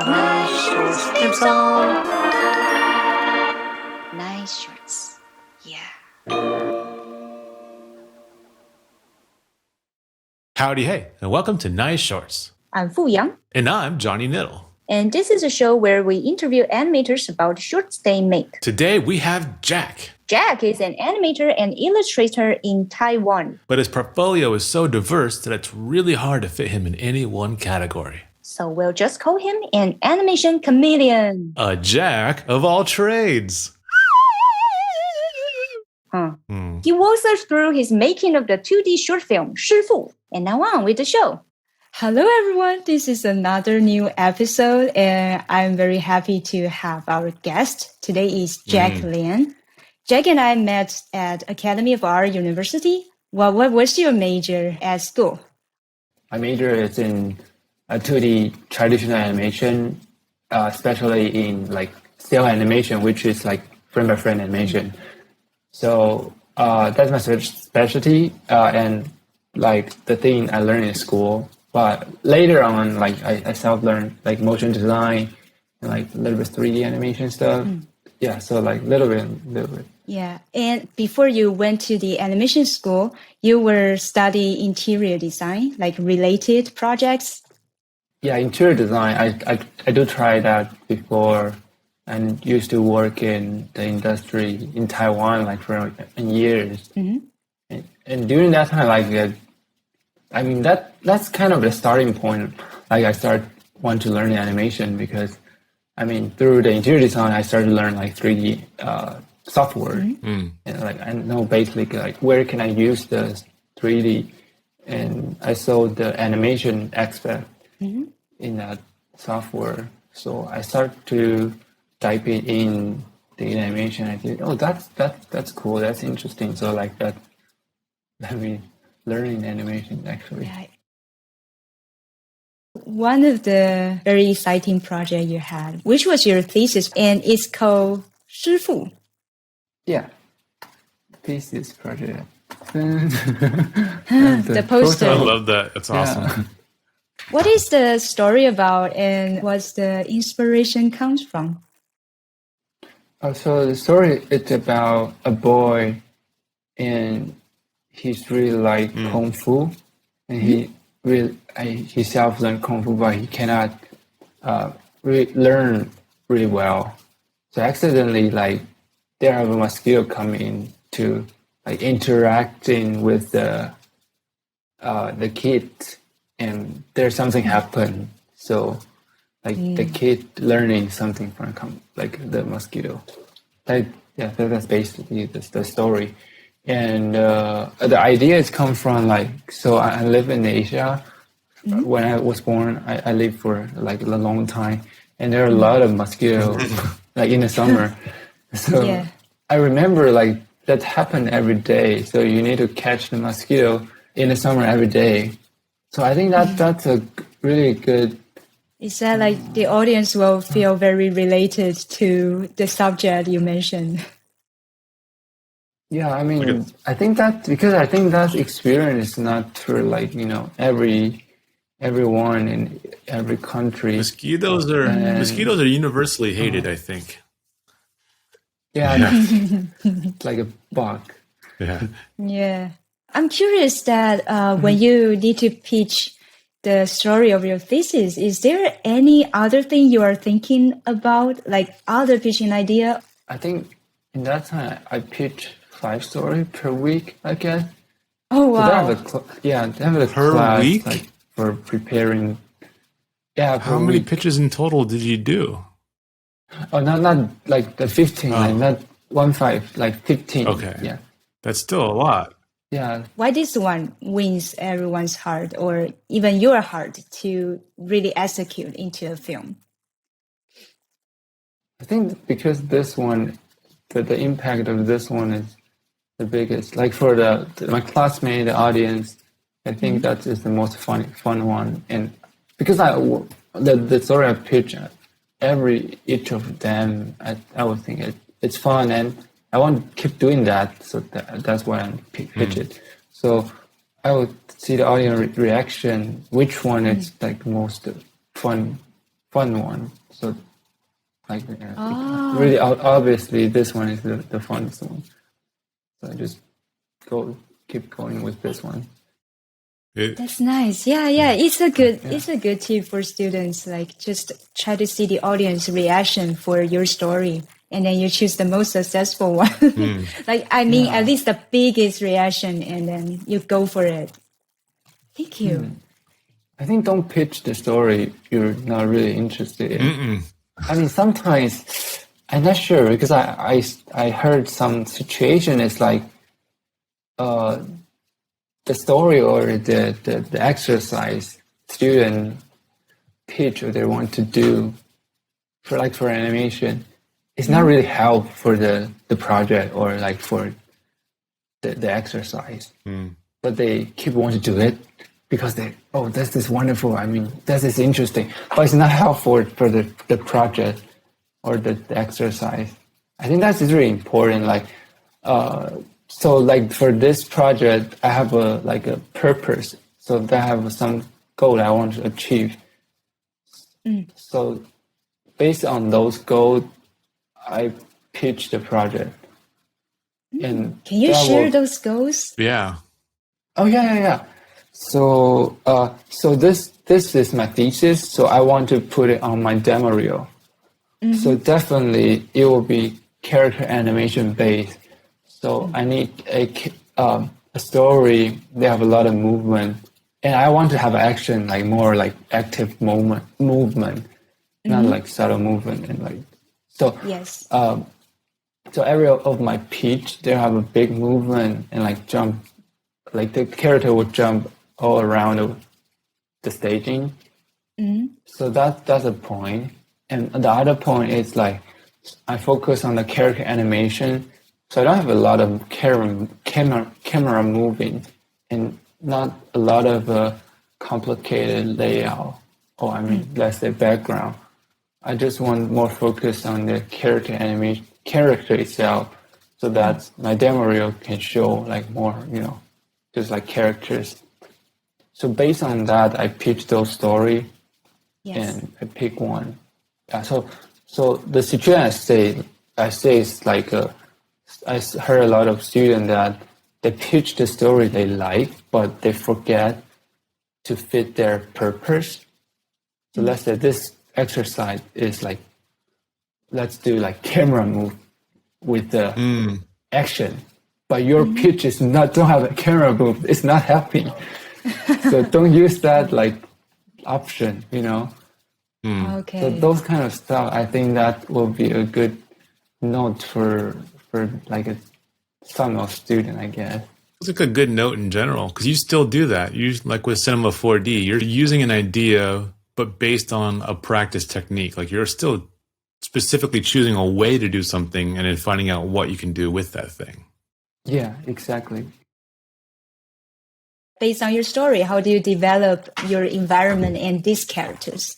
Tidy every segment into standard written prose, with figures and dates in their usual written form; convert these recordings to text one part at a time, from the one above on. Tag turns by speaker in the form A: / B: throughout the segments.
A: Nice shorts theme song. Nice shorts. Yeah.
B: Howdy, hey, and welcome to Nice Shorts.
C: I'm Fu Yang.
B: And I'm Johnny Knittle.
C: And this is a show where we interview animators about shorts they make.
B: Today we have Jack.
C: Jack is an animator and illustrator in Taiwan.
B: But his portfolio is so diverse that it's really hard to fit him in any one category.
C: So we'll just call him an animation chameleon.
B: A Jack of all trades.
C: He walks us through his making of the 2D short film, Shi-Fu. And now on with the show.
D: Hello, everyone. This is another new episode, and I'm very happy to have our guest. Today is Jack Lien. Jack and I met at Academy of Art University. Well, what was your major at school?
E: My major is in 2D traditional animation, especially in like still animation, which is like frame-by-frame animation. So that's my specialty, and like the thing I learned in school. But later on, like I self-learned like motion design and like a little bit 3D animation stuff. Yeah, so like little bit.
D: Yeah, and before you went to the animation school, you were studying interior design, like related projects?
E: Yeah, interior design, I do try that before, and used to work in the industry in Taiwan like for years. And during that time, like I mean that's kind of the starting point. Like I want to learn animation because I mean through the interior design I started to learn like 3D software, and like I know basically like where can I use the 3D, and I saw the animation aspect in that software. So I started to type it in the animation. I think, oh, that's cool. That's interesting. So like that, let me learn animation actually.
D: Yeah. One of the very exciting project you had, which was your thesis, and it's called Shi-Fu.
E: Yeah, thesis project.
D: The poster.
B: I love that. It's awesome.
E: Yeah.
D: What is the story about, and what's the inspiration comes from?
E: So the story it's about a boy, and he's really like kung fu, and he self-learned kung fu, but he cannot learn really well. So accidentally, like there have a mosquito come in to like interacting with the kid, and there's something happen. So like the kid learning something from like the mosquito. Like yeah, that's basically the story. And the ideas come from like, so I live in Asia. When I was born, I lived for like a long time, and there are a lot of mosquitoes like in the summer. So
D: Yeah.
E: I remember like that happened every day. So you need to catch the mosquito in the summer every day. So I think that's a really good.
D: Is that like the audience will feel very related to the subject you mentioned?
E: Yeah, I mean, I think that because I think that experience is not for like everyone in every country.
B: Mosquitoes are universally hated, I think.
E: Yeah, it's like a bug.
B: Yeah.
D: Yeah. I'm curious that when you need to pitch the story of your thesis, is there any other thing you are thinking about, like other pitching idea?
E: I think in that time I pitch 5 stories per week, I guess.
D: Oh, wow.
E: So they have a
B: Per
E: class
B: week?
E: like for preparing. Yeah.
B: How many pitches in total did you do?
E: Oh, not like the 15, like not 15, like 15.
B: Okay.
E: Yeah.
B: That's still a lot.
E: Yeah.
D: Why this one wins everyone's heart, or even your heart, to really execute into a film?
E: I think because this one, the impact of this one is the biggest. Like for my classmate, the audience, I think that is the most fun one. And because the story I pitch, each of them, I would think it's fun, and I want to keep doing that. So that's why I pitch it. So I would see the audience reaction, which one is like most fun fun one. So like really obviously this one is the funnest one. So I just keep going with this one.
D: That's nice. Yeah. It's a good tip for students. Like just try to see the audience reaction for your story, and then you choose the most successful one. At least the biggest reaction, and then you go for it. Thank you.
E: I think don't pitch the story you're not really interested in. I mean, sometimes I'm not sure because I heard some situation is like the story or the exercise student pitch or they want to do for animation, it's not really help for the project or like for the exercise. But they keep wanting to do it because this is wonderful. I mean, this is interesting, but it's not helpful for the project or the exercise. I think that's really important. So like for this project, I have a purpose. So I have some goal I want to achieve. So based on those goals, I pitch the project. And
D: can you share those goals?
B: Yeah.
E: Oh yeah. So this is my thesis. So I want to put it on my demo reel. So definitely it will be character animation based. So I need a story. They have a lot of movement, and I want to have action, like more like active movement, not like subtle movement and like so.
D: Yes.
E: So every of my pitch, they have a big movement and like jump, like the character would jump all around the staging. So that's a point, and the other point is like I focus on the character animation. So I don't have a lot of camera moving and not a lot of complicated layout or let's say background. I just want more focus on the character itself so that my demo reel can show like more, just like characters. So based on that, I pitch those story and I pick one. So the situation I say is like I heard a lot of students that they pitch the story they like, but they forget to fit their purpose. So let's say this exercise is like, let's do like camera move with the action, but your pitch is don't have a camera move. It's not helping. So don't use that like option,
D: Okay.
E: So those kind of stuff, I think that will be a good note for like a summer student, I guess.
B: It's like a good note in general because you still do that. You like with Cinema 4D, you're using an idea, but based on a practice technique. Like you're still specifically choosing a way to do something and then finding out what you can do with that thing.
E: Yeah, exactly.
D: Based on your story, how do you develop your environment and these characters?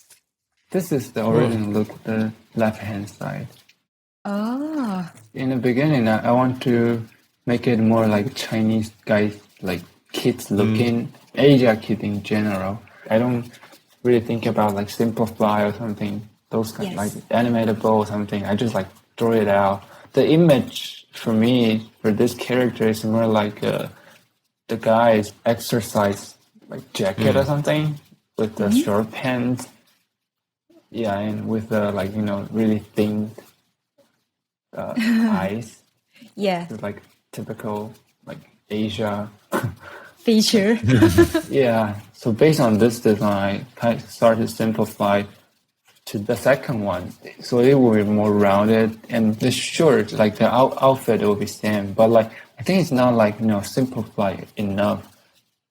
E: This is the original look, the left-hand side.
D: Oh.
E: In the beginning, I want to make it more like Chinese guys, like kids looking, Asia kid in general. I don't really think about like simplify or something, those kind like animatable or something. I just like throw it out. The image for me, for this character is more like the guy's exercise like jacket or something with the short pants. Yeah, and with the like, really thin eyes.
D: Yeah.
E: It's like typical like Asia
D: feature.
E: Yeah. So based on this design, I kind of started to simplify to the second one. So it will be more rounded and the shirt, like the outfit will be same. But like I think it's not like simplified enough.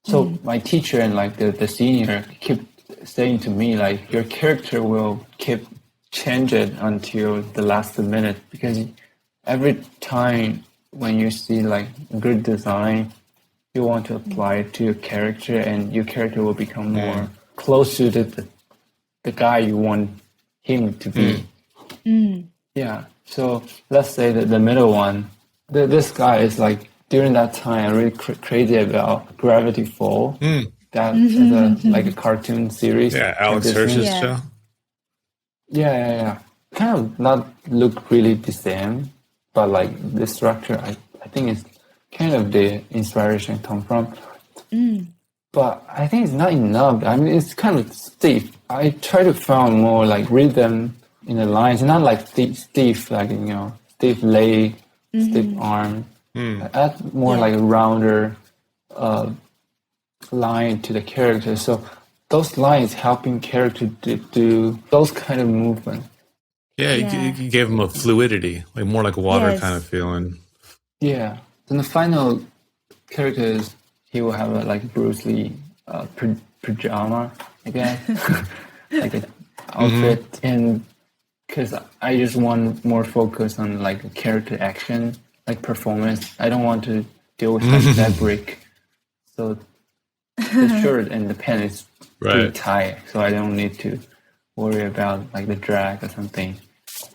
E: So my teacher and like the senior keep saying to me like your character will keep changing until the last minute because every time when you see like good design, you want to apply it to your character and your character will become more close to the guy you want him to be. Yeah. So let's say that the middle one, this guy is like during that time I'm really crazy about Gravity Fall. That is like a cartoon series.
B: Yeah, Alex Hirsch's show.
E: Yeah. Kind of not look really the same, but like the structure, I think it's kind of the inspiration come from. But I think it's not enough. I mean, it's kind of stiff. I try to find more like rhythm in the lines, not like stiff, like, stiff leg, stiff arm. Add more like a rounder line to the character. So those lines helping character to do those kind of movement.
B: Yeah, you gave him a fluidity, like more like water kind of feeling.
E: Yeah. Then the final characters, he will have a like Bruce Lee pajama, I guess, like an outfit. And because I just want more focus on like character action, like performance. I don't want to deal with like fabric. So the shirt and the pant is pretty tight, so I don't need to worry about like the drag or something.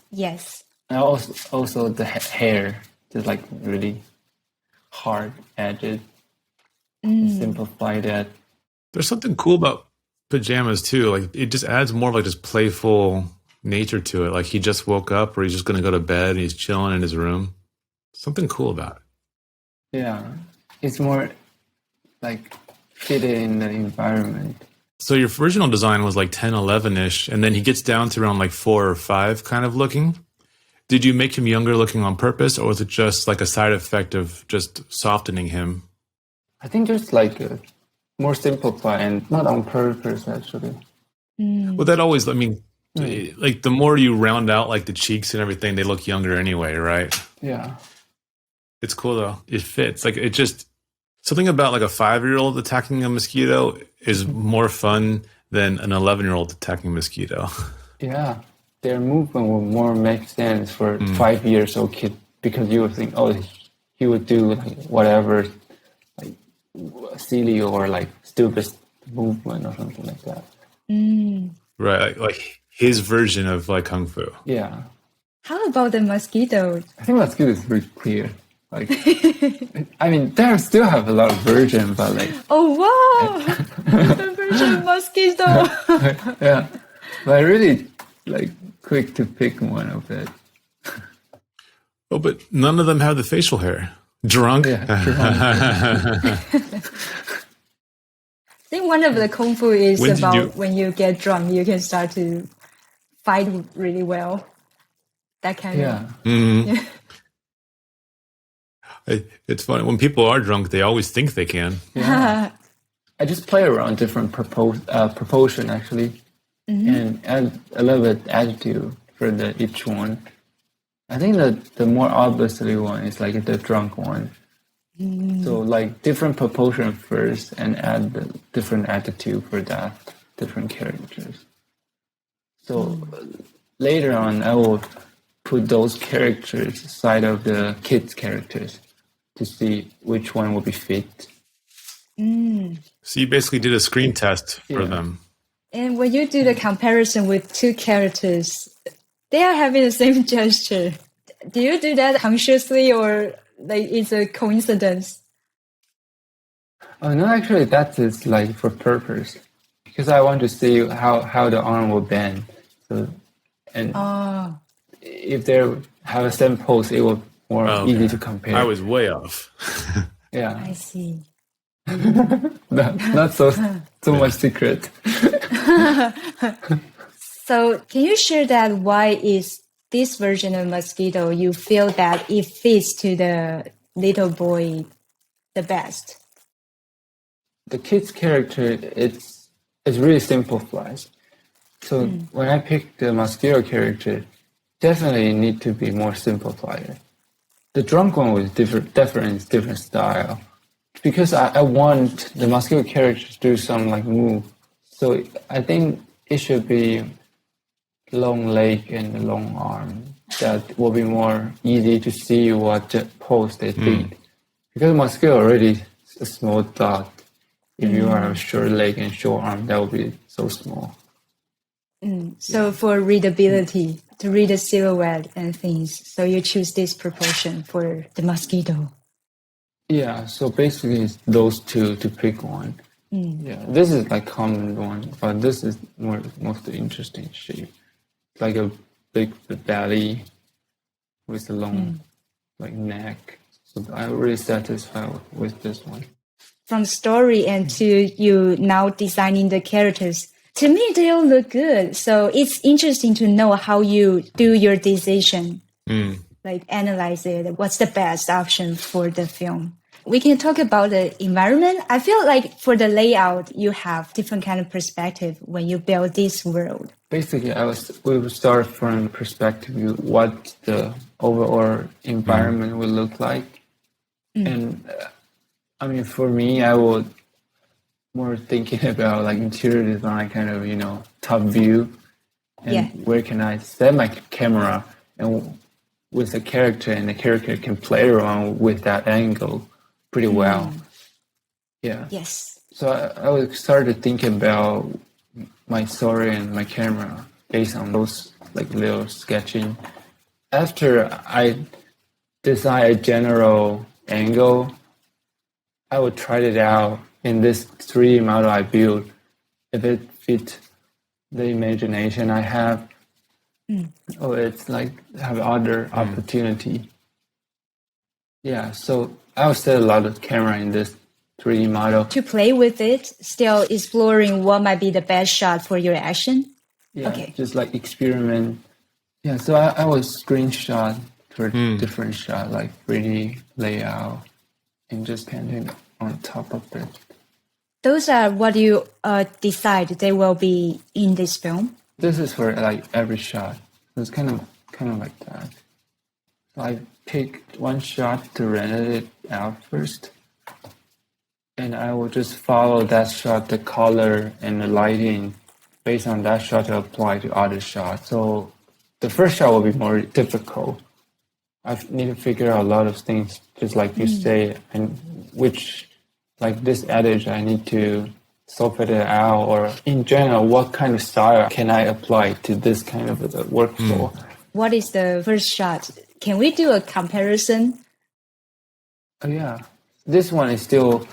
D: Yes.
E: And also the hair, just like really hard edges. Simplify that.
B: There's something cool about pajamas too. Like it just adds more of like this playful nature to it. Like he just woke up, or he's just gonna go to bed and he's chilling in his room. Something cool about it.
E: Yeah, it's more like fit in the environment.
B: So your original design was like 10, 11-ish, and then he gets down to around like 4 or 5 kind of looking. Did you make him younger looking on purpose, or was it just like a side effect of just softening him?
E: I think just like more simplified and not on purpose, actually.
B: Well, that always, I mean, like the more you round out like the cheeks and everything, they look younger anyway, right?
E: Yeah.
B: It's cool though. It fits. Like it just, something about like a 5-year-old attacking a mosquito is more fun than an 11-year-old attacking a mosquito.
E: Yeah. Their movement will more make sense for a 5-year-old kid, because you would think, oh, he would do like whatever, like silly or like stupid movement or something like that.
B: Right. Like his version of like Kung Fu.
E: Yeah.
D: How about the mosquito?
E: I think mosquito is pretty clear. Like, I mean, there still have a lot of version, but like.
D: Oh wow! The version mosquito.
E: Yeah, but I really like quick to pick one of it.
B: Oh, but none of them have the facial hair. Drunk?
E: Yeah,
D: I think one of the kung fu is
B: When did
D: about
B: you-
D: when you get drunk, you can start to fight really well. That kind
E: yeah.
D: of.
B: It's funny. When people are drunk, they always think they can.
E: Yeah. I just play around different proportion actually, and add a little bit attitude for each one. I think that the more obviously one is like the drunk one. So like different proportion first, and add the different attitude for that different characters. So later on, I will put those characters side of the kids' characters to see which one will be fit.
B: So you basically did a screen test for
E: Yeah.
B: them.
D: And when you do the comparison with two characters, they are having the same gesture. Do you do that consciously, or like it's a coincidence?
E: Oh no, actually that is like for purpose, because I want to see how the arm will bend. So, and if they have a same pose, it will more easy to compare.
B: I was way off.
E: Yeah,
D: I see.
E: not so much secret.
D: So can you share that why is this version of mosquito you feel that it fits to the little boy the best?
E: The kid's character, it's really simplified. So when I picked the mosquito character, definitely need to be more simplified. The drunk one was different style, because I want the mosquito character to do some like move. So I think it should be long leg and long arm. That will be more easy to see what pose they did. Because mosquito already a small dot. If you are a short leg and short arm, that will be so small.
D: So for readability, to read the silhouette and things, so you choose this proportion for the mosquito.
E: Yeah, so basically it's those two to pick one. Yeah, this is like common one, but this is most interesting shape. like a big belly with a long like neck. So I'm really satisfied with this one.
D: From story and to you now designing the characters, to me they all look good. So it's interesting to know how you do your decision, like analyze it. What's the best option for the film? We can talk about the environment. I feel like for the layout, you have different kind of perspective when you build this world.
E: Basically, we would start from perspective what the overall environment would look like, and I mean, for me, I would more thinking about like interior design, kind of top view, and where can I set my camera and with the character, and the character can play around with that angle pretty well. Yeah.
D: Yes.
E: So I would start to think about my story and my camera based on those like little sketching. After I design a general angle, I would try it out in this 3D model I built. If it fits the imagination I have, or it's like have other opportunity. Yeah, so I would set a lot of camera in this 3D model.
D: To play with it, still exploring what might be the best shot for your action.
E: Yeah,
D: Okay.
E: just like experiment. Yeah, so I would screenshot for different shot, like 3D layout, and just painting on top of it.
D: Those are what you decide they will be in this film.
E: This is for like every shot. It's kind of like that. So I picked one shot to render it out first, and I will just follow that shot, the color and the lighting, based on that shot to apply to other shots. So the first shot will be more difficult. I need to figure out a lot of things, just like you say, and which, like this adage, I need to soften it out, or in general, what kind of style can I apply to this kind of a workflow?
D: What is the first shot? Can we do a comparison?
E: Oh, yeah. This one is still,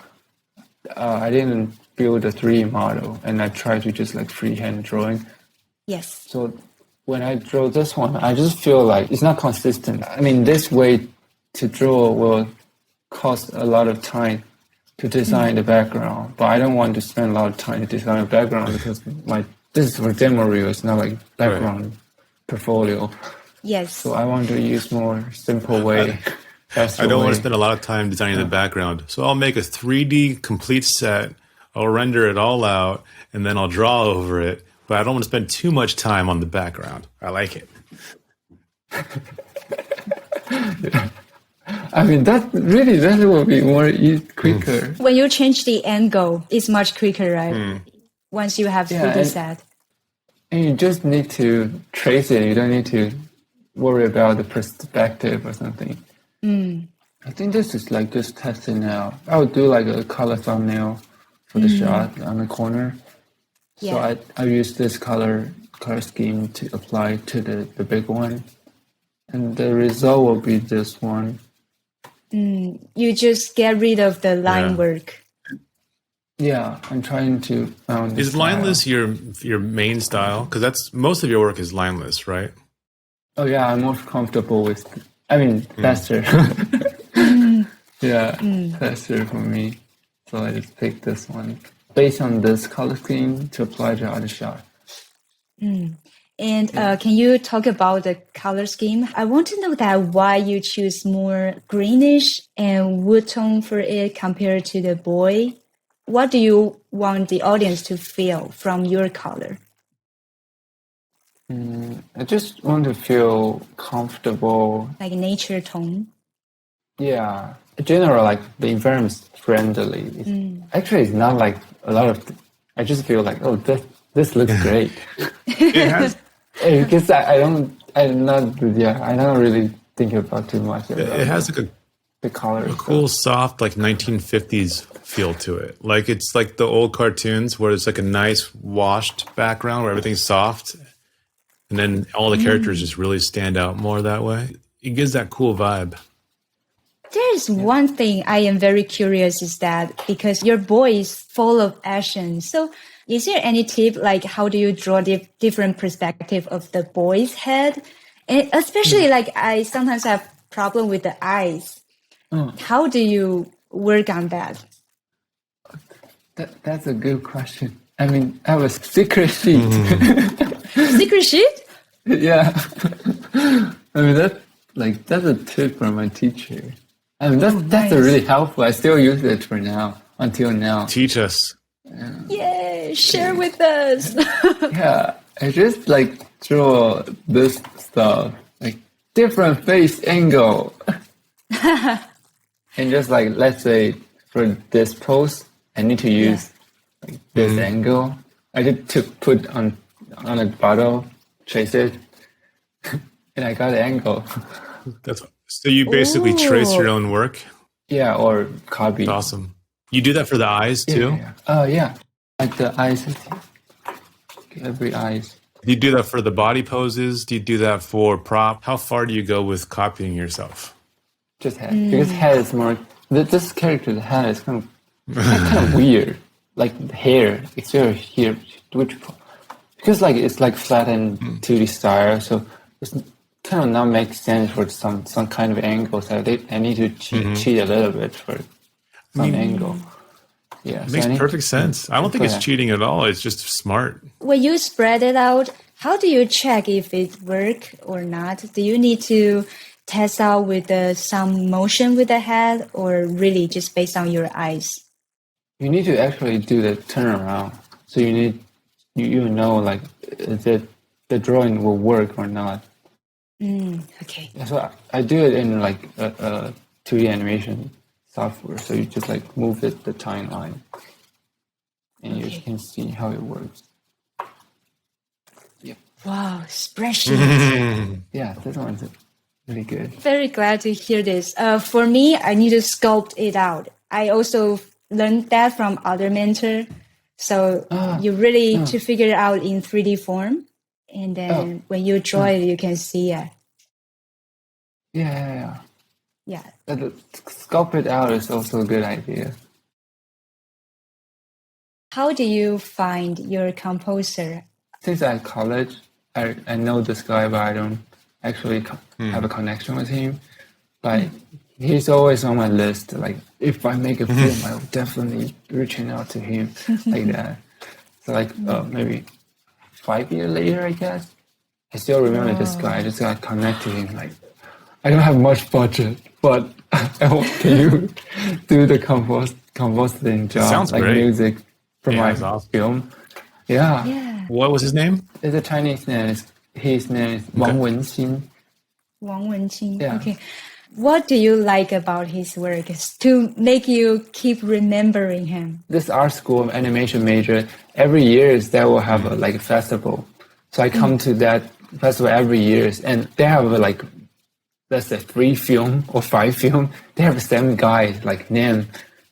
E: I didn't build a 3D model, and I tried to just like freehand drawing.
D: Yes.
E: So when I draw this one, I just feel like it's not consistent. I mean, this way to draw will cost a lot of time to design the background, but I don't want to spend a lot of time to design a background because this is for demo reel. It's not like background portfolio.
D: Yes.
E: So I want to use more simple way.
B: I don't want to spend a lot of time designing the background. So I'll make a 3D complete set. I'll render it all out, and then I'll draw over it. But I don't want to spend too much time on the background. I like it.
E: I mean, that will be more quicker.
D: When you change the angle, it's much quicker, right? Once you have 3D set.
E: And you just need to trace it. You don't need to worry about the perspective or something. I think this is like just testing out. I would do like a color thumbnail for the shot on the corner. So I use this color scheme to apply to the big one. And the result will be this one.
D: You just get rid of the line work.
E: Yeah, I'm trying to found.
B: Is lineless your main style? Because that's most of your work is lineless, right?
E: Oh yeah, I'm more comfortable with. I mean, faster. Yeah, faster for me. So I just picked this one based on this color scheme to apply to other shot.
D: And can you talk about the color scheme? I want to know that why you choose more greenish and wood tone for it compared to the boy. What do you want the audience to feel from your color?
E: I just want to feel comfortable.
D: Like nature tone?
E: Yeah. In general, like the environment is friendly. Actually, it's not like a lot of. I just feel like, oh, this looks great.
B: It has.
E: Because I don't really think about too much.
B: It has like
E: the color.
B: a cool, soft, like 1950s feel to it. Like it's like the old cartoons where it's like a nice washed background where everything's soft, and then all the characters just really stand out more that way. It gives that cool vibe.
D: There's one thing I am very curious is that because your boy is full of action. So Is there any tip, like how do you draw the different perspective of the boy's head? And especially like I sometimes have problem with the eyes. How do you work on that?
E: That's a good question. I mean, I have a secret sheet.
D: Secret sheet?
E: Yeah. I mean, that's a tip from my teacher. I mean, that's a really helpful. I still use it for now, until now.
B: Teach us.
D: Yay, share with us.
E: Yeah, I just like draw this stuff, like different face angle. And just like, let's say for this pose, I need to use like this angle. I did to put on a bottle, trace it, and I got the angle.
B: So you basically trace your own work?
E: Yeah, or copy.
B: Awesome. You do that for the eyes too?
E: Yeah. Like the eyes, every eyes.
B: Do you do that for the body poses? Do you do that for prop? How far do you go with copying yourself?
E: Just head. Because head is more, this character, the head is kind of weird. Like the hair, it's very here, because like it's like flattened 2D style, so it's kind of not make sense for some kind of angle. So I need to cheat a little bit for some angle. Yeah,
B: it makes perfect sense. I don't think it's cheating at all. It's just smart.
D: When you spread it out, how do you check if it work or not? Do you need to test out with some motion with the head, or really just based on your eyes?
E: You need to actually do the turnaround. So you know like that the drawing will work or not.
D: Okay.
E: So I do it in like a 2D animation software. So you just like move the timeline, and you can see how it works. Yep.
D: Wow, spreadsheet.
E: Yeah, this one's really good.
D: Very glad to hear this. For me, I need to sculpt it out. I also learned that from other mentor. So you really to figure it out in 3D form. And then when you draw it, you can see it.
E: Yeah.
D: Yeah.
E: Sculpt it out is also a good idea.
D: How do you find your composer?
E: Since I'm at college, I know this guy, but I don't actually have a connection with him. But he's always on my list. Like, if I make a film, I will definitely reaching out to him like that. So like maybe 5 years later, I guess, I still remember this guy. I just got connected to him. Like, I don't have much budget, but I want you do the composting job,
B: Sounds
E: like
B: great.
E: music for my
B: awesome.
E: film. Yeah.
B: What was his name?
E: It's a Chinese name. His name is Wang Wenxin.
D: Wang Wenqing.
E: Yeah.
D: Okay. What do you like about his work to make you keep remembering him?
E: This art school animation major, every year they will have a festival. So I come to that festival every year, and they have let's say 3 film or 5 film. They have the same guy, like name,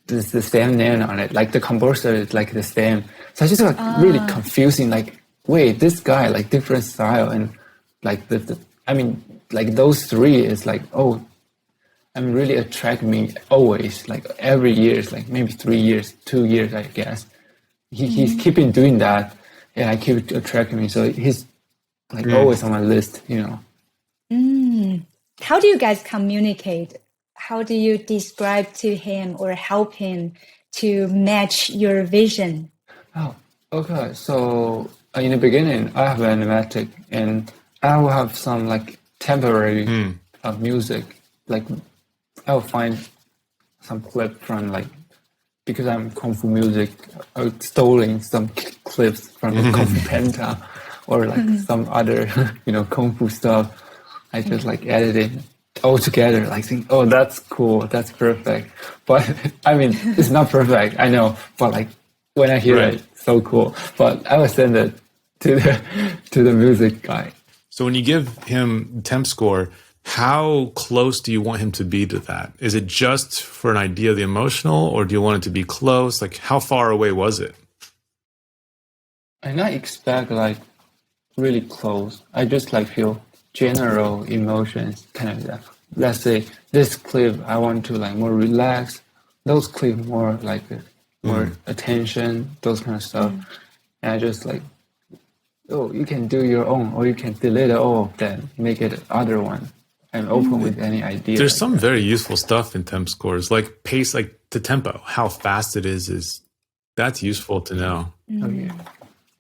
E: the same name on it. Like the composer is like the same. So it's just really confusing. Like, wait, this guy like different style, and like those 3 is like, oh, really attract me always, like every year, like maybe 3 years, 2 years, I guess. He's keeping doing that, and I keep attracting me. So he's like always on my list, you know.
D: How do you guys communicate? How do you describe to him or help him to match your vision?
E: Oh, okay. So in the beginning, I have an animatic, and I will have some like temporary music. Like I will find some clip from because I'm Kung Fu music, I was stealing some clips from the Kung Fu Penta or some other, Kung Fu stuff. I just edit it all together, think, oh, that's cool, that's perfect. But I mean, it's not perfect, I know, but when I hear it, so cool. But I will send it to the music guy.
B: So when you give him temp score, how close do you want him to be to that? Is it just for an idea of the emotional, or do you want it to be close? How far away was it?
E: I not expect really close. I just feel general emotions, kind of that. Let's say this clip I want to more relaxed. Those clip more more attention, those kind of stuff. and I just like, oh, you can do your own, or you can delete all of them, make it other one. I'm open with any idea.
B: There's
E: like
B: some
E: that.
B: very useful stuff in temp scores, like pace, like the tempo, how fast it is that's useful to know.
E: Oh, yeah.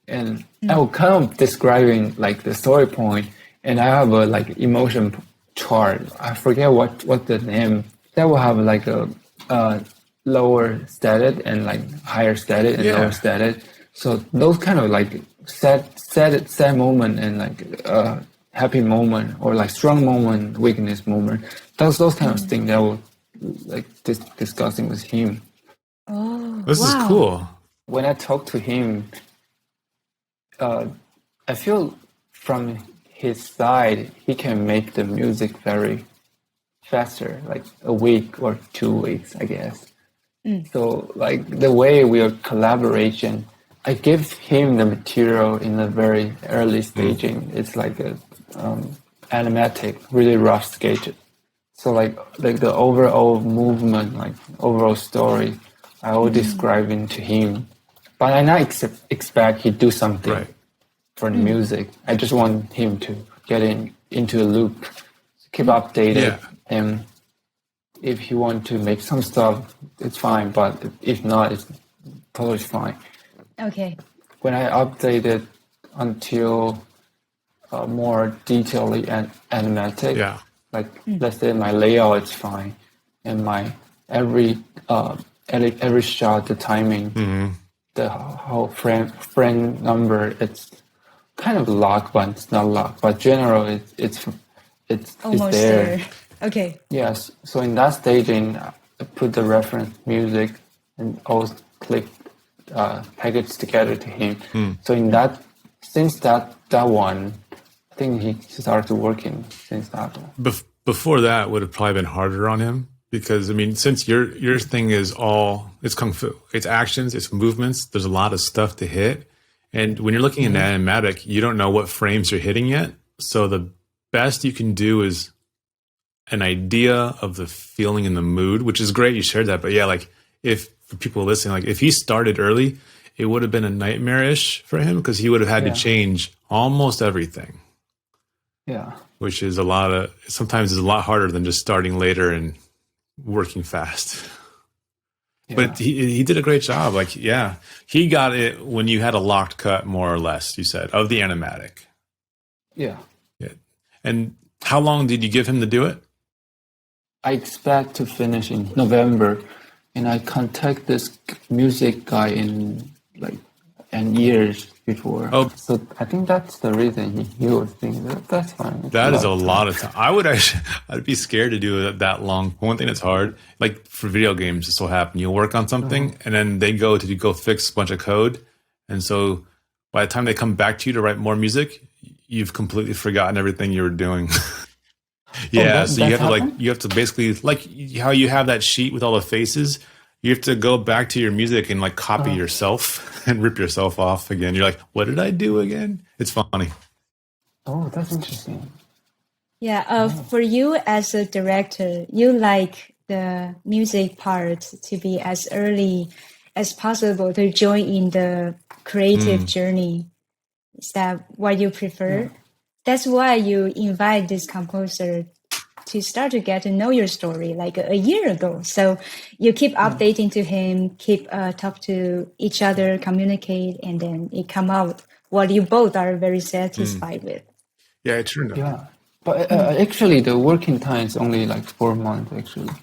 E: And I will kind of describing like the story point, and I have a like emotion chart. I forget what the name. That will have like a lower stated and like higher stated and lower stated. So those kind of like sad moment and like happy moment or like strong moment, weakness moment. Those kind of things that I will like discussing with him.
D: Oh,
B: This is
D: wow.
B: cool.
E: When I talk to him, I feel from his side, he can make the music very faster, like a week or 2 weeks, I guess. So like the way we are collaboration, I give him the material in a very early staging. It's like a animatic, really rough sketch. So like the overall movement, like overall story, I will describe it to him. But I not expect he do something for the music. I just want him to get into a loop, keep updated, and if he want to make some stuff, it's fine. But if not, it's totally fine.
D: Okay.
E: When I updated until more detailed and animatic, like let's say my layout is fine, and my every shot, the timing, the whole frame number, it's kind of locked, but it's not locked. But general, it's
D: Almost
E: there.
D: Okay.
E: Yes. So in that staging, I put the reference music and all click package together to him. So in that, since that one, I think he started working since that one.
B: Before that would have probably been harder on him because I mean, since your thing is it's kung fu, it's actions, it's movements. There's a lot of stuff to hit, and when you're looking at animatic, you don't know what frames you're hitting yet. So the best you can do is an idea of the feeling and the mood, which is great. You shared that, but yeah, like if for people listening, like if he started early, it would have been a nightmarish for him because he would have had to change almost everything.
E: Yeah.
B: Which is sometimes is a lot harder than just starting later and working fast. Yeah. But he did a great job. Like, yeah, he got it when you had a locked cut, more or less, you said, of the animatic.
E: Yeah.
B: Yeah. And how long did you give him to do it?
E: I expect to finish in November, and I contact this music guy in like years before. Oh, so I think that's the reason he was thinking that's fine.
B: That is a lot of time. I'd be scared to do it that long. One thing that's hard, like for video games, this will happen. You'll work on something, and then they go fix a bunch of code, and so by the time they come back to you to write more music, you've completely forgotten everything you were doing. Yeah, so you have to basically like how you have that sheet with all the faces. You have to go back to your music and like copy yourself and rip yourself off again. You're like, what did I do again? It's funny.
E: Oh, that's interesting.
D: Yeah, for you as a director, you like the music part to be as early as possible to join in the creative journey. Is that what you prefer? Yeah. That's why you invite this composer to start to get to know your story like a year ago. So you keep updating to him, keep talk to each other, communicate, and then it come out what you both are very satisfied with.
B: Yeah, it turned out.
E: Yeah, but actually the working time is only like 4 months actually.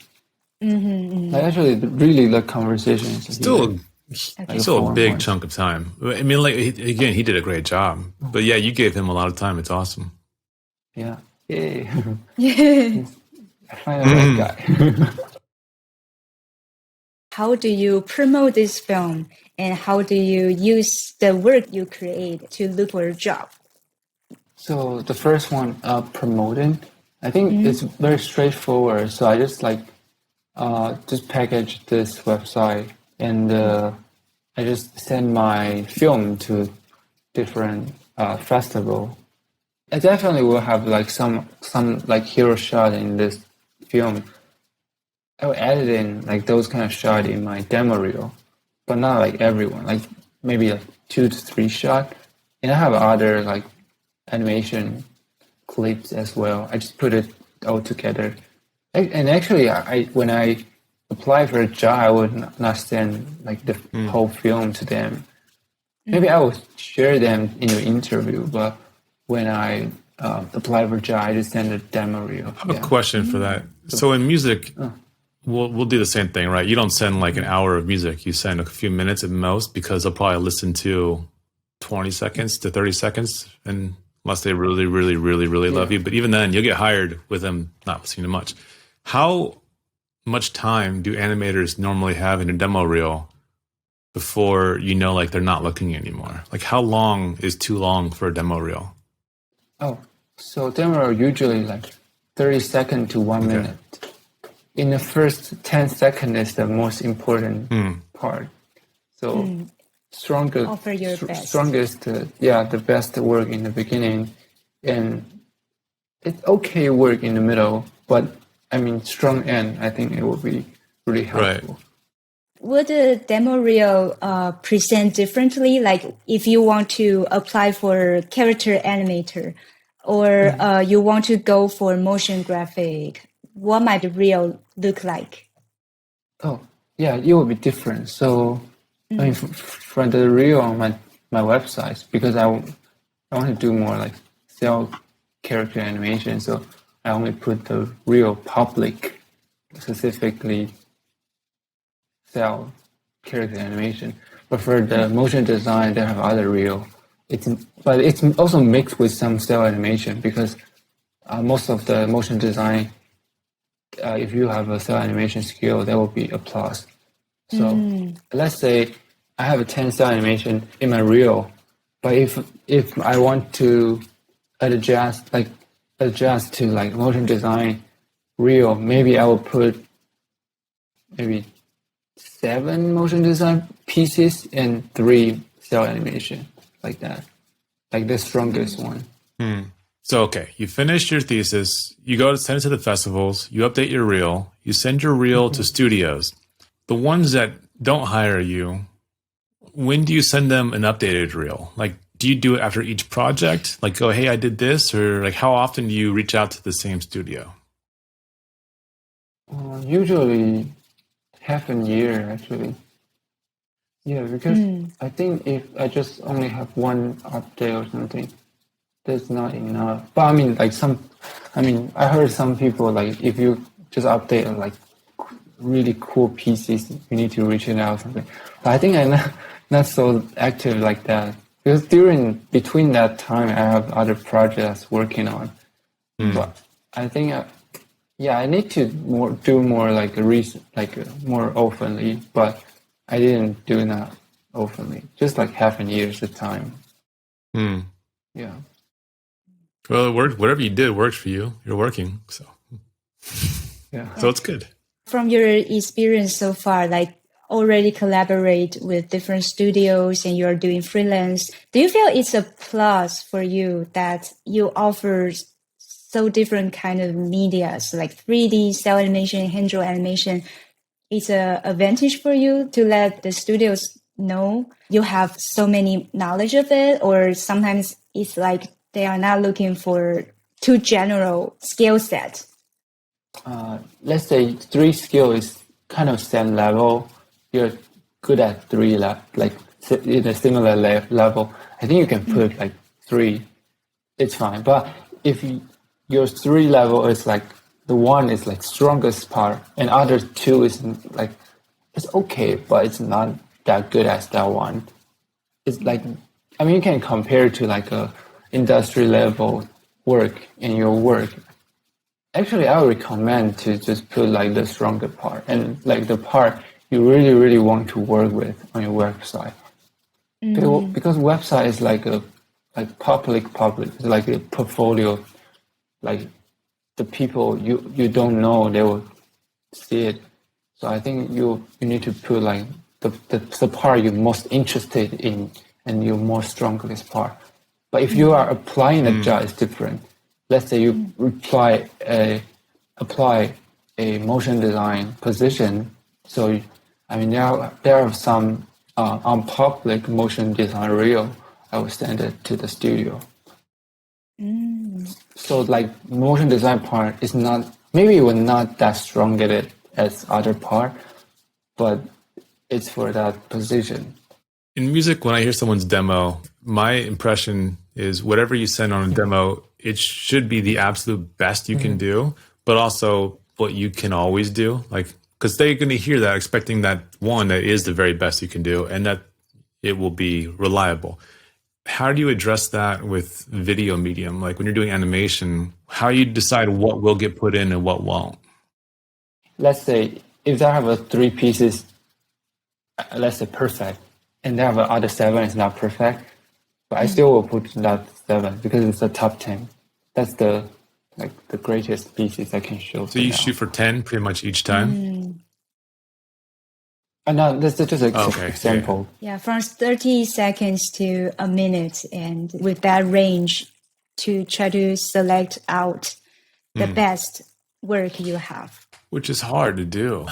E: Like actually really the conversation is
B: still a big chunk of time. I mean, like again, he did a great job. But yeah, you gave him a lot of time. It's awesome.
E: Yeah. Yay. I find a right guy.
D: How do you promote this film, and how do you use the work you create to look for a job?
E: So the first one, promoting, I think it's very straightforward. So I just just package this website, and I just send my film to different festival. I definitely will have like some like hero shot in this film. I will edit in like those kind of shot in my demo reel, but not like everyone. Like maybe like 2 to 3 shot, and I have other like animation clips as well. I just put it all together. And actually, I when I apply for a job, I would not send like the whole film to them. Maybe I would share them in the interview, but when I apply for a job, I just send a demo reel.
B: I have a question for that. So in music, we'll do the same thing, right? You don't send like an hour of music. You send a few minutes at most because they'll probably listen to 20 seconds to 30 seconds, and unless they really, really, really, really love you. But even then, you'll get hired with them not listening to much. How much time do animators normally have in a demo reel before you know like they're not looking anymore? Like how long is too long for a demo reel?
E: Oh, so demo reel usually like 30 seconds to 1 minute. In the first 10 seconds is the most important part. So
D: Offer your best.
E: strongest, the best work in the beginning, and it's okay work in the middle, but I mean, strong end, I think it will be really helpful.
B: Right.
D: Would the demo reel present differently? Like if you want to apply for character animator or you want to go for motion graphic, what might the reel look like?
E: Oh, yeah, it will be different. So, I mean, for the reel on my website, because I want to do more like cell character animation, so I only put the real public, specifically cell character animation. But for the motion design, they have other real. But it's also mixed with some cell animation because most of the motion design, if you have a cell animation skill, that will be a plus. So let's say I have a 10 cell animation in my reel, but if I want to adjust to like motion design reel, maybe I will put maybe 7 motion design pieces and 3 cell animation, like that, like the strongest one.
B: So, okay, you finish your thesis, you go to send it to the festivals, you update your reel, you send your reel to studios. The ones that don't hire you, when do you send them an updated reel? Like, do you do it after each project? Like, go, hey, I did this? Or like, how often do you reach out to the same studio?
E: Usually half a year, actually. Yeah, because I think if I just only have one update or something, that's not enough. But I mean, I heard some people, like, if you just update like really cool pieces, you need to reach it out or something. But I think I'm not so active like that. Because between that time, I have other projects working on. But I think, I need to do more like more openly. But I didn't do that openly. Just like half a year at a time. Yeah.
B: Well, it worked. Whatever you did works for you. You're working, so
E: Yeah.
B: so it's good.
D: From your experience so far, like already collaborate with different studios and you're doing freelance, do you feel it's a plus for you that you offer so different kind of medias like 3D, cell animation, hand-drawn animation? It's an advantage for you to let the studios know you have so many knowledge of it, or sometimes it's like they are not looking for too general skill set?
E: Let's say 3 skill is kind of same level. You're good at 3 like in a similar level. I think you can put like 3. It's fine. But if your 3 level is like the one is like strongest part, and other 2 is like it's okay, but it's not that good as that one. It's like, I mean, you can compare to like a industry level work in your work. Actually, I would recommend to just put like the stronger part and like the part you really, really want to work with on your website. Because website is like public, it's like a portfolio, like the people you don't know, they will see it. So I think you need to put like the part you're most interested in and your most strongest part. But if you are applying a job, it's different. Let's say you apply a motion design position. So I mean, there are some on public motion design reel, I will send it to the studio. So like motion design part is not, maybe we're not that strong at it as other part, but it's for that position.
B: In music, when I hear someone's demo, my impression is whatever you send on a demo, it should be the absolute best you can do, but also what you can always do. Like, because they're going to hear that expecting that one, that is the very best you can do and that it will be reliable. How do you address that with video medium? Like when you're doing animation, how you decide what will get put in and what won't?
E: Let's say if they have a 3 pieces, let's say perfect, and they have other 7 is not perfect, but I still will put that 7 because it's the top 10. That's the greatest pieces I can show.
B: So you shoot for 10 pretty much each time?
E: No, that's just an
B: Okay,
E: example.
D: Yeah, from 30 seconds to a minute, and with that range to try to select out the best work you have.
B: Which is hard to do.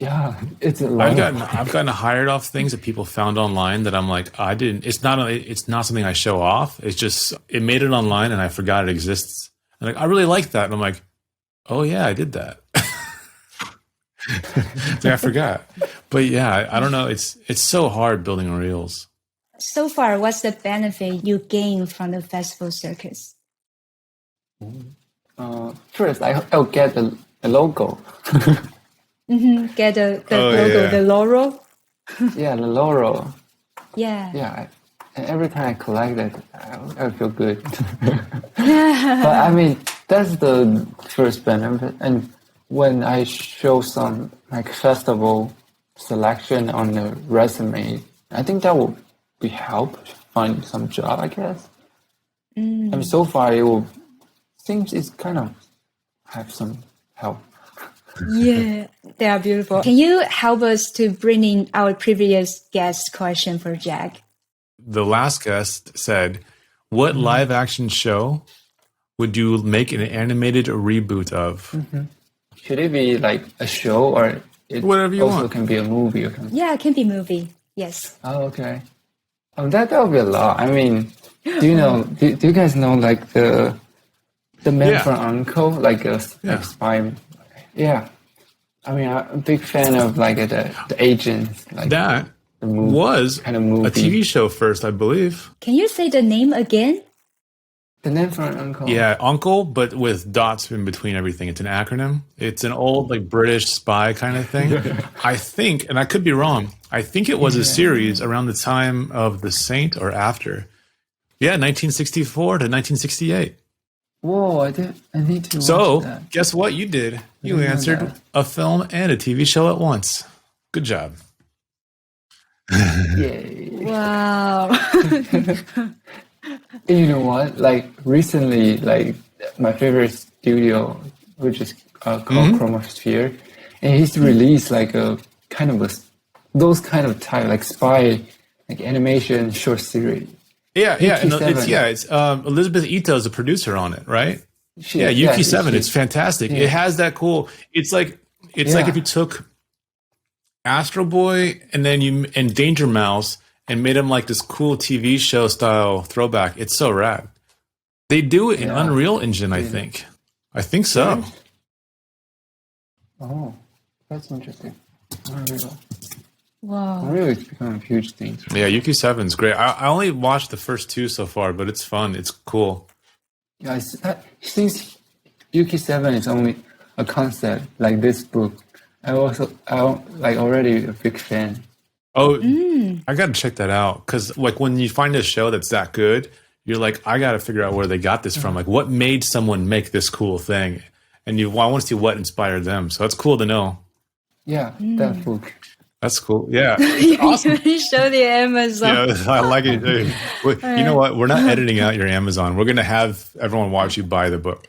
E: Yeah, it's a lot.
B: I've gotten hired off things that people found online that I'm like, it's not something I show off. It's just, it made it online and I forgot it exists. And like, I really like that. And I'm like, oh yeah, I did that. So I forgot. But yeah, I don't know. It's so hard building reels.
D: So far, what's the benefit you gain from the festival circus?
E: First, I'll get the logo.
D: Get the
B: Oh,
D: logo,
B: yeah.
D: the laurel.
E: Yeah, the logo.
D: Yeah.
E: Yeah, and every time I collect it, I feel good. But I mean, that's the first benefit. And when I show some like festival selection on the resume, I think that will be help find some job, I guess. I mean, so far seems it's kind of have some help.
D: Yeah, they are beautiful. Can you help us to bring in our previous guest question for Jack?
B: The last guest said, what live action show would you make an animated reboot of?
E: Should it be like a show or it
B: Whatever you
E: also
B: want.
E: can be a movie or something?
D: Yeah, it can be movie. Yes.
E: Oh, okay. That would be a lot. I mean, do you know? Do you guys know like the Man
B: Yeah.
E: from Uncle, like a
B: Yeah.
E: spy? Yeah. I mean, I'm a big fan of like the agents. Like
B: That
E: the movie,
B: was
E: kind of movie.
B: a TV show first, I believe.
D: Can you say the name again?
E: The Man from Uncle.
B: Yeah, Uncle, but with dots in between everything. It's an acronym. It's an old like British spy kind of thing. I think, and I could be wrong, I think it was a series around the time of The Saint or after. Yeah, 1964 to 1968.
E: Whoa! I need to.
B: So,
E: watch that.
B: guess what you did? You
E: didn't know
B: answered
E: that.
B: a film and a TV show at once. Good job.
E: Yay!
D: Wow.
E: And you know what? Like recently, like my favorite studio, which is called Chromosphere, and he's released like a kind of those kind of type like spy, like animation short series.
B: Yeah, yeah, and
E: Yuki-7.
B: it's Elizabeth Ito is a producer on it, right? Yeah,
E: yeah,
B: Yuki 7.
E: she-
B: It's fantastic. It has that cool. It's like like
E: Yeah.
B: if you took Astro Boy and Danger Mouse and made them like this cool TV show style throwback. It's so rad. They do it in
E: Yeah.
B: Unreal Engine, I think. I think so.
E: Oh, that's interesting. Unreal.
D: Wow.
E: Unreal is becoming a huge thing.
B: Yeah, Yuki 7's great. I only watched the first 2 so far, but it's fun. It's cool.
E: Yeah, since Yuki 7 is only a concept like this book, I'm like already a big fan.
B: Oh, I got to check that out because like when you find a show that's that good, you're like, I got to figure out where they got this from. Like, what made someone make this cool thing? And I want to see what inspired them. So that's cool to know.
E: Yeah, that book.
B: That's cool. Yeah.
D: Awesome. You show the Amazon.
B: Yeah, I like it. You know what? We're not editing out your Amazon. We're going to have everyone watch you buy the book.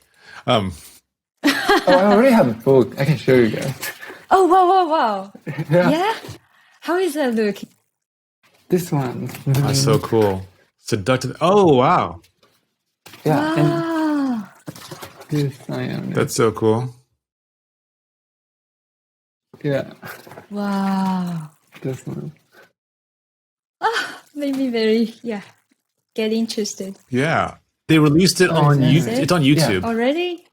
E: Oh, I already have a book. I can show you guys.
D: Oh, wow, wow, wow.
E: Yeah.
D: Yeah? How is that look?
E: This one.
B: That's so cool. Seductive. Oh, wow.
E: Yeah, and
D: Wow.
E: this I am.
B: That's so cool.
E: Yeah,
D: Wow.
E: this one.
D: made me very, get interested.
B: Yeah. They released it on
E: that's
B: YouTube.
D: it?
B: It's on YouTube.
D: Already?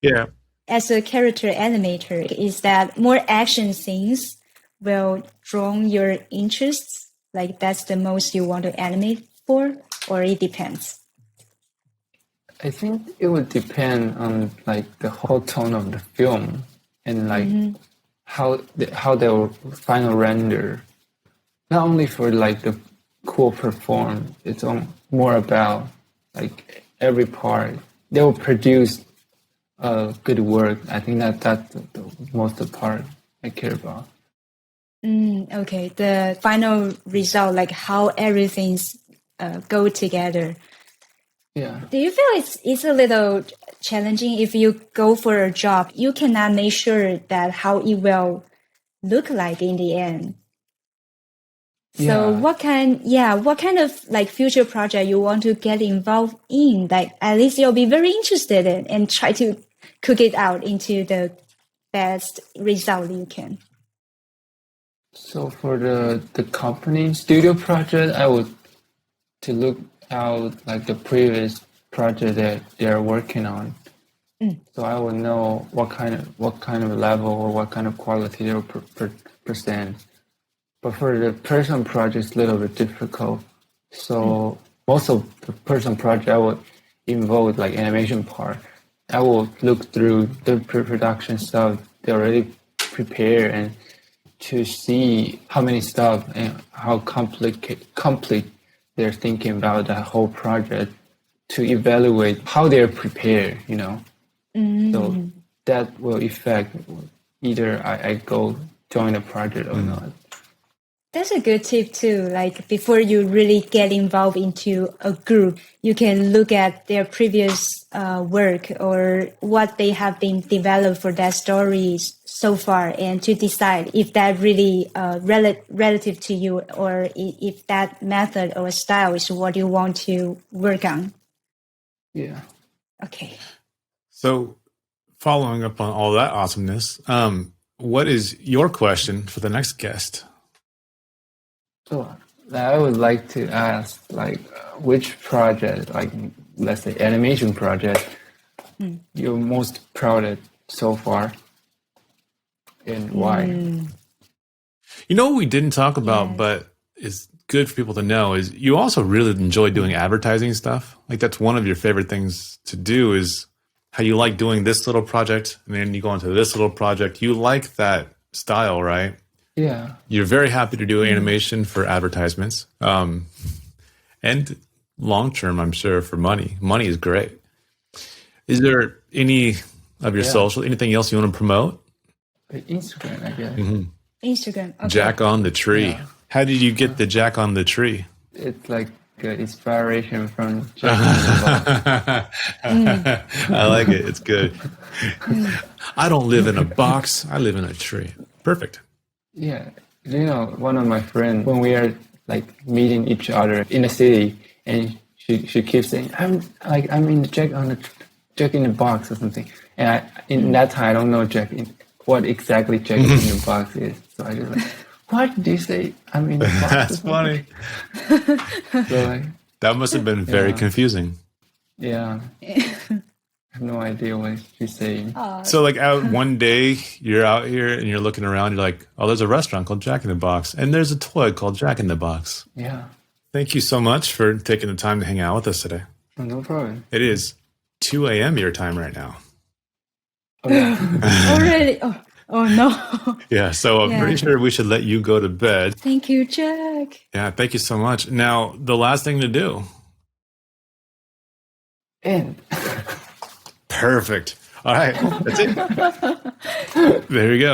B: Yeah.
D: As a character animator, is that more action scenes will draw your interests? Like that's the most you want to animate for? Or it depends?
E: I think it would depend on like the whole tone of the film and like how they will final render. Not only for like the cool perform, it's more about like every part. They will produce good work. I think that's the most part I care about.
D: Okay, the final result, like how everything's go together.
E: Yeah.
D: Do you feel it's a little challenging if you go for a job, you cannot make sure that how it will look like in the end? So
E: Yeah.
D: what kind of like future project you want to get involved in? Like at least you'll be very interested in and try to cook it out into the best result you can.
E: So for the company studio project, I would to look out like the previous project that they are working on. So I would know what kind of level or what kind of quality they will present. But for the person project, it's a little bit difficult. So most of the person project, I would involve like animation part. I will look through the pre-production stuff they already prepare and to see how many stuff and how complete they're thinking about the whole project to evaluate how they're prepared, you know. So that will affect either I go join the project or not.
D: That's a good tip too. Like before you really get involved into a group, you can look at their previous work or what they have been developed for that stories so far, and to decide if that really relative to you or if that method or style is what you want to work on.
E: Yeah.
D: Okay.
B: So, following up on all that awesomeness, what is your question for the next guest?
E: So I would like to ask, like, which project, like, let's say animation project, you're most proud of so far, and why?
B: You know what we didn't talk about,
D: Yes.
B: but is good for people to know is you also really enjoy doing advertising stuff. Like that's one of your favorite things to do is how you like doing this little project and then you go into this little project. You like that style, right?
E: Yeah.
B: You're very happy to do animation for advertisements. And long term, I'm sure for money. Money is great. Is there any of your social, anything else you want to promote?
E: Instagram, I guess.
D: Instagram. Okay.
B: Jack on the tree.
E: Yeah.
B: How did you get the Jack on the tree?
E: It's like inspiration from Jack in the Box.
B: I like it. It's good. I don't live in a box. I live in a tree. Perfect.
E: Yeah. You know, one of my friends, when we are like meeting each other in the city, and she keeps saying, I'm in the Jack in the Box or something. And in that time, I don't know what exactly Jack in the Box is. So I just like, what did you say? I'm in the box.
B: That's funny.
E: So like,
B: That must have been very confusing.
E: yeah. I have no idea what she's saying.
B: So like out one day, you're out here and you're looking around, you're like, oh, there's a restaurant called Jack in the Box. And there's a toy called Jack in the Box.
E: Yeah.
B: Thank you so much for taking the time to hang out with us today.
E: Oh, no problem.
B: It is 2 a.m. your time right now.
E: Oh, yeah.
D: Already. Oh no.
B: Yeah, so I'm pretty sure we should let you go to bed.
D: Thank you, Jack.
B: Yeah, thank you so much. Now, the last thing to do.
E: And
B: Perfect. All right, that's it. There you go.